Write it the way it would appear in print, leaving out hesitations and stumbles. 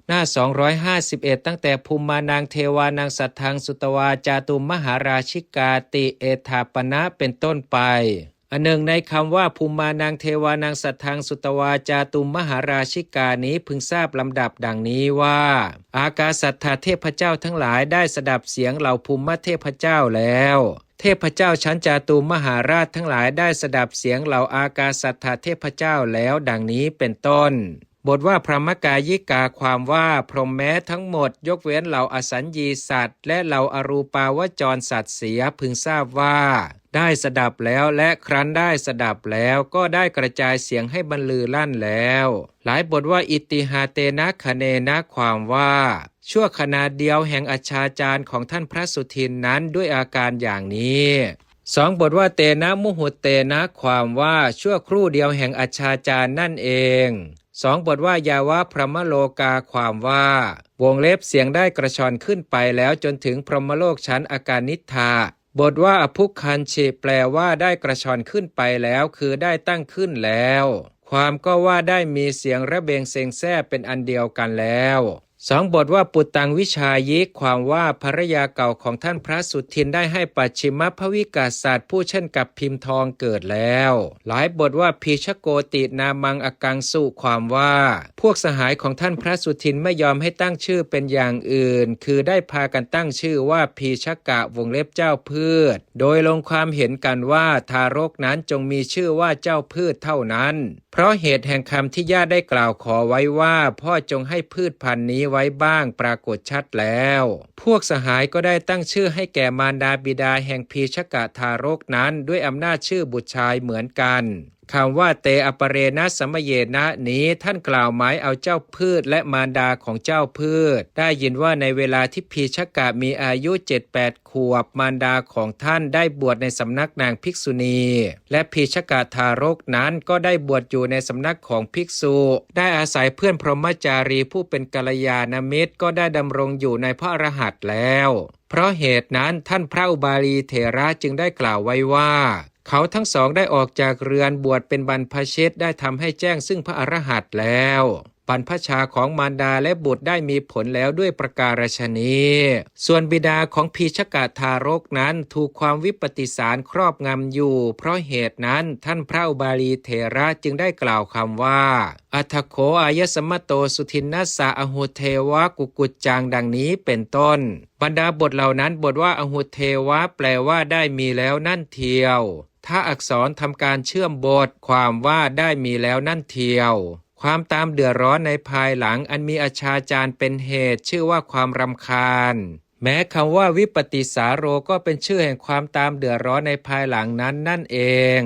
หน้า251ตั้งแต่ภูมิมานางเทวานางสัทธังสุตวาจาตุมมหาราชิกาติเอธาปนะเป็นต้นไปอันหนึ่งในคำว่าภูมิมานางเทวานางสัทธังสุตวาจาตุมมหาราชิกานี้พึงทราบลำดับดังนี้ว่าอากาสัทธาเทพเจ้าทั้งหลายได้สดับเสียงเหล่าภูมิเทพเจ้าแล้วเทพเจ้าชั้นจาตุมหาราชทั้งหลายได้สดับเสียงเหล่าอากาสัทธาเทพเจ้าแล้วดังนี้เป็นต้นบทว่าพรหมกายิกาความว่าพรหมแม้ทั้งหมดยกเว้นเหล่าอสัญญีสัตว์และเหล่าอรูปาวจรสัตว์เสียพึงทราบว่าได้สดับแล้วและครั้นได้สดับแล้วก็ได้กระจายเสียงให้บรรลือลั่นแล้วหลายบทว่าอิติหาเตนะคเนนะความว่าชั่วขณะเดียวแห่งอัจฉาจารของท่านพระสุทินนั้นด้วยอาการอย่างนี้2บทว่าเตนะมุหุเตนะความว่าชั่วครู่เดียวแห่งอัจฉาจารนั่นเอง2บทว่ายาวะพรหมโลกาความว่าวงเล็บเสียงได้กระชอนขึ้นไปแล้วจนถึงพรหมโลกชั้นอาการนิทธาบทว่าอภุคันชิแปลว่าได้กระชอนขึ้นไปแล้วคือได้ตั้งขึ้นแล้วความก็ว่าได้มีเสียงระเบงเซ็งแซ่เป็นอันเดียวกันแล้ว2บทว่าปุตตังวิชายิกความว่าภรยาเก่าของท่านพระสุทินได้ให้ปัจฉิมภวิกาศาสตร์ผู้เช่นกับพิมพ์ทองเกิดแล้วหลายบทว่าพีชโกตินามังอกังสุความว่าพวกสหายของท่านพระสุทินไม่ยอมให้ตั้งชื่อเป็นอย่างอื่นคือได้พากันตั้งชื่อว่าพีชกะวงเล็บเจ้าพืชโดยลงความเห็นกันว่าทารกนั้นจงมีชื่อว่าเจ้าพืชเท่านั้นเพราะเหตุแห่งคำที่ญาติได้กล่าวขอไว้ว่าพ่อจงให้พืชพันธุ์นี้ไว้บ้างปรากฏชัดแล้วพวกสหายก็ได้ตั้งชื่อให้แก่มารดาบิดาแห่งพีชกะทารกนั้นด้วยอำนาจชื่อบุตรชายเหมือนกันคำว่าเตอปเรนะสัมเยนะนี้ท่านกล่าวหมายเอาเจ้าพืชและมารดาของเจ้าพืชได้ยินว่าในเวลาที่พีชกะมีอายุ 7-8 ขวบมารดาของท่านได้บวชในสำนักนางภิกษุณีและพีชกะทารกนั้นก็ได้บวชอยู่ในสำนักของภิกษุได้อาศัยเพื่อนพรหมจารีผู้เป็นกัลยาณมิตรก็ได้ดำรงอยู่ในพระอรหันต์แล้วเพราะเหตุนั้นท่านพระอุบาลีเถระจึงได้กล่าวไว้ว่าเขาทั้งสองได้ออกจากเรือนบวชเป็นบรรพชิตได้ทำให้แจ้งซึ่งพระอรหันต์แล้วบรรพชาของมารดาและบุตรได้มีผลแล้วด้วยประการฉนี้ส่วนบิดาของพีชกะทารกนั้นถูกความวิปฏิสารครอบงำอยู่เพราะเหตุนั้นท่านพระอุบาลีเถระจึงได้กล่าวคำว่าอัทโขอายสมโตสุทินนัสสะอหุเทวะกุกุจจังดังนี้เป็นต้นบรรดาบทเหล่านั้นบทว่าอหุเทวะแปลว่าได้มีแล้วนั่นเทียวถ้าอักษรทำการเชื่อมบทความว่าได้มีแล้วนั่นเทียวความตามเดือดร้อนในภายหลังอันมีอชาจารเป็นเหตุชื่อว่าความรำคาญแม้คำว่าวิปติสาโรก็เป็นชื่อแห่งความตามเดือดร้อนในภายหลังนั้นนั่นเอง